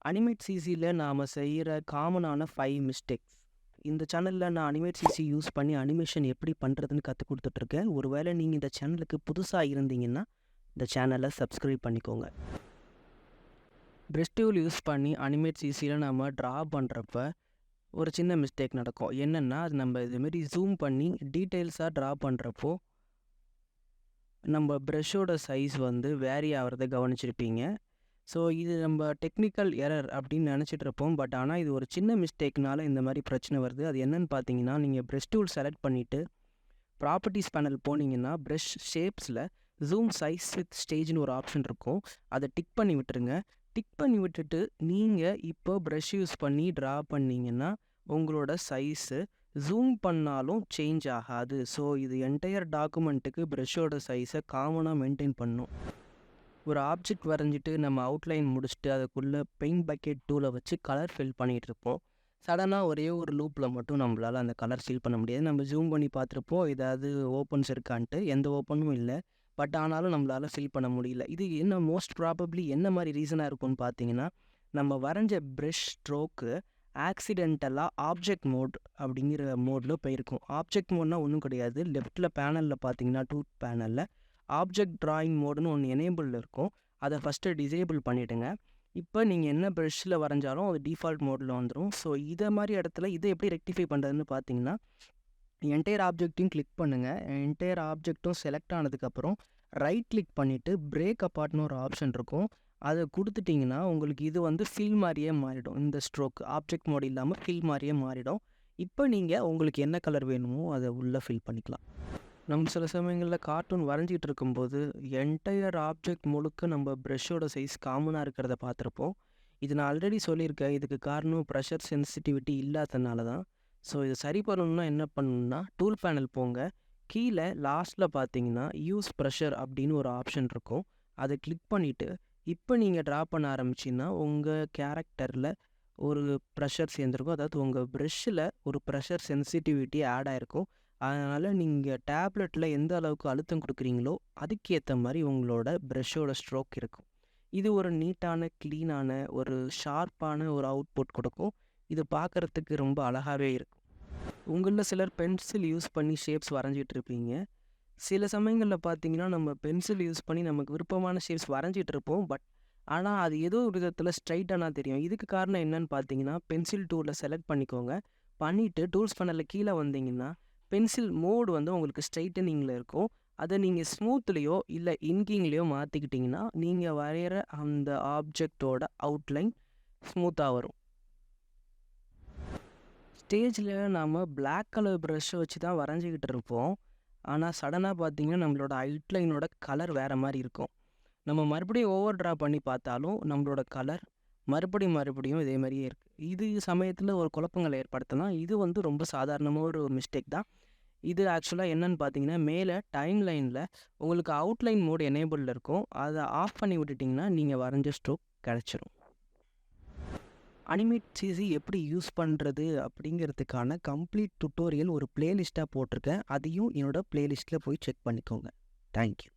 Animate சிசியில் நாம் செய்கிற காமனான 5 மிஸ்டேக்ஸ். இந்த சேனலில் நான் அனிமேட் சிசி யூஸ் பண்ணி அனிமேஷன் எப்படி பண்ணுறதுன்னு கற்றுக் கொடுத்துட்ருக்கேன். ஒருவேளை நீங்கள் இந்த சேனலுக்கு புதுசாக இருந்தீங்கன்னா இந்த சேனலை சப்ஸ்கிரைப் பண்ணிக்கோங்க. ப்ரஷ் டூல் யூஸ் பண்ணி அனிமேட் சிசியில் நம்ம ட்ரா பண்ணுறப்ப ஒரு சின்ன மிஸ்டேக் நடக்கும். என்னென்னா, அது நம்ம இதுமாரி ஜூம் பண்ணி டீட்டெயில்ஸாக ட்ரா பண்ணுறப்போ நம்ம ப்ரஷ்ஷோட சைஸ் வேரி ஆகிறத கவனிச்சிருப்பீங்க. ஸோ இது நம்ம டெக்னிக்கல் எரர் அப்படின்னு நினச்சிட்ருப்போம். பட் ஆனால் இது ஒரு சின்ன மிஸ்டேக்னால இந்த மாதிரி பிரச்சனை வருது. அது என்னென்னு பார்த்தீங்கன்னா, நீங்கள் ப்ரஷ் டூல் செலக்ட் பண்ணிவிட்டு ப்ராப்பர்ட்டிஸ் பேனல் போனீங்கன்னா ப்ரஷ் ஷேப்ஸில் ஜூம் சைஸ் வித் ஸ்டேஜ்னு ஒரு ஆப்ஷன் இருக்கும். அதை டிக் பண்ணி விட்டுருங்க. டிக் பண்ணி விட்டுட்டு நீங்கள் இப்போ ப்ரஷ் யூஸ் பண்ணி ட்ரா பண்ணிங்கன்னா உங்களோட சைஸு ஜூம் பண்ணாலும் சேஞ்ச் ஆகாது. ஸோ இது என்டையர் டாக்குமெண்ட்டுக்கு ப்ரஷ்ஷோட சைஸை காமனாக மெயின்டைன் பண்ணும். ஒரு ஆப்ஜெக்ட் வரைஞ்சிட்டு நம்ம அவுட்லைன் முடிச்சுட்டு அதுக்குள்ளே பெயிண்ட் பக்கெட் டூலை வச்சு கலர் ஃபில் பண்ணிகிட்ருப்போம். சடனாக ஒரே ஒரு லூப்பில் மட்டும் நம்மளால் அந்த கலர் ஃபில் பண்ண முடியாது. நம்ம ஜூம் பண்ணி பார்த்துருப்போம் ஏதாவது ஓப்பன்ஸ் இருக்கான்ட்டு. எந்த ஓப்பனும் இல்லை. பட் ஆனாலும் நம்மளால் ஃபில் பண்ண முடியல. இது என்ன மோஸ்ட் ப்ராபப்ளி என்ன மாதிரி ரீசனாக இருக்கும்னு பார்த்தீங்கன்னா, நம்ம வரைஞ்ச ப்ரஷ் ஸ்ட்ரோக்கு ஆக்சிடென்டலாக ஆப்ஜெக்ட் மோட் அப்படிங்கிற மோடில் போயிருக்கும். ஆப்ஜெக்ட் மோட்னால் ஒன்றும் கிடையாது. லெஃப்ட்டில் பேனலில் பார்த்தீங்கன்னா டூத் பேனலில் ஆப்ஜெக்ட் ட்ராயிங் மோடுன்னு ஒன்று எனேபிளில் இருக்கும். அதை ஃபஸ்ட்டு டிசேபிள் பண்ணிவிடுங்க. இப்போ நீங்கள் என்ன ப்ரஷ்ஷில் வரைஞ்சாலும் அது டிஃபால்ட் மோடில் வந்துடும். ஸோ இதை மாதிரி இடத்துல இதை எப்படி ரெக்டிஃபை பண்ணுறதுன்னு பார்த்தீங்கன்னா, என்டையர் ஆப்ஜெக்ட்டையும் கிளிக் பண்ணுங்கள். என்டையர் ஆப்ஜெக்ட்டும் செலக்ட் ஆனதுக்கப்புறம் ரைட் கிளிக் பண்ணிவிட்டு பிரேக் அப்பார்ட்னு ஒரு ஆப்ஷன் இருக்கும். அதை கொடுத்துட்டிங்கன்னா உங்களுக்கு இது ஃபில் மாதிரியே மாறிடும். இந்த ஸ்ட்ரோக் ஆப்ஜெக்ட் மோட் இல்லாமல் ஃபில் மாதிரியே மாறிடும். இப்போ நீங்கள் உங்களுக்கு என்ன கலர் வேணுமோ அதை உள்ளே ஃபில் பண்ணிக்கலாம். நம்ம சில சமயங்களில் கார்ட்டூன் வரைஞ்சிக்கிட்டு இருக்கும்போது என்டையர் ஆப்ஜெக்ட் முழுக்க நம்ம ப்ரஷ்ஷோட சைஸ் காமனாக இருக்கிறத பார்த்துருப்போம். இது நான் ஆல்ரெடி சொல்லியிருக்கேன். இதுக்கு காரணம் ப்ரெஷர் சென்சிட்டிவிட்டி இல்லாததுனால தான். ஸோ இது சரி பண்ணணும்னா என்ன பண்ணணும்னா, டூல் பேனல் போங்க. கீழே லாஸ்ட்டில் பார்த்தீங்கன்னா யூஸ் ப்ரெஷர் அப்படின்னு ஒரு ஆப்ஷன் இருக்கும். அதை கிளிக் பண்ணிவிட்டு இப்போ நீங்கள் ட்ரா பண்ண ஆரம்பிச்சிங்கன்னா உங்கள் கேரக்டரில் ஒரு ப்ரெஷர் சேர்ந்துருக்கும். அதாவது உங்கள் ப்ரஷ்ஷில் ஒரு ப்ரெஷர் சென்சிட்டிவிட்டி ஆட் ஆகிருக்கும். அதனால் நீங்கள் டேப்லெட்டில் எந்த அளவுக்கு அழுத்தம் கொடுக்குறீங்களோ அதுக்கேற்ற மாதிரி உங்களோட ப்ரஷ்ஷோட ஸ்ட்ரோக் இருக்கும். இது ஒரு நீட்டான க்ளீனான ஒரு ஷார்ப்பான ஒரு அவுட்புட் கொடுக்கும். இது பார்க்குறதுக்கு ரொம்ப அழகாகவே இருக்கும். உங்களில் சிலர் பென்சில் யூஸ் பண்ணி ஷேப்ஸ் வரைஞ்சிட்டு இருப்பீங்க. சில சமயங்களில் பார்த்தீங்கன்னா நம்ம பென்சில் யூஸ் பண்ணி நமக்கு விருப்பமான ஷேப்ஸ் வரைஞ்சிட்டு இருப்போம். பட் ஆனால் அது ஏதோ ஒரு விதத்தில் ஸ்ட்ரைட்டானா தெரியும். இதுக்கு காரணம் என்னன்னு பார்த்தீங்கன்னா, பென்சில் டூலில் செலக்ட் பண்ணிக்கோங்க. பண்ணிவிட்டு டூல்ஸ் பேனலில் கீழே வந்தீங்கன்னா பென்சில் மோடு உங்களுக்கு ஸ்ட்ரைட்டனிங்கில் இருக்கும். அதை நீங்கள் ஸ்மூத்லேயோ இல்லை இன்கிங்லேயோ மாற்றிக்கிட்டிங்கன்னா நீங்கள் வரைகிற அந்த ஆப்ஜெக்டோட அவுட்லைன் ஸ்மூத்தாக வரும். ஸ்டேஜில் நாம் பிளாக் கலர் ப்ரஷ்ஷை வச்சு தான் வரைஞ்சிக்கிட்டு இருப்போம். ஆனால் சடனாக பார்த்தீங்கன்னா நம்மளோட அவுட்லைனோட கலர் வேறு மாதிரி இருக்கும். நம்ம மறுபடியும் ஓவர் ட்ரா பண்ணி பார்த்தாலும் நம்மளோட கலர் மறுபடியும் இதே மாதிரியே இருக்குது. இது சமயத்தில் ஒரு குழப்பங்களை ஏற்படுத்தலாம். இது ரொம்ப சாதாரணமாக ஒரு மிஸ்டேக் தான். இது ஆக்சுவலாக என்னென்னு பார்த்தீங்கன்னா, மேலே டைம் லைனில் உங்களுக்கு அவுட்லைன் மோட் எனேபிளில் இருக்கும். அதை ஆஃப் பண்ணி விட்டுட்டிங்கன்னா நீங்கள் வரைஞ்ச ஸ்ட்ரோக் கிடச்சிரும். அனிமேட் சிசி எப்படி யூஸ் பண்ணுறது அப்படிங்கிறதுக்கான கம்ப்ளீட் டுட்டோரியல் ஒரு பிளேலிஸ்ட்டாக போட்டிருக்கேன். அதையும் என்னோடய பிளேலிஸ்ட்டில் போய் செக் பண்ணிக்கோங்க. தேங்க்யூ.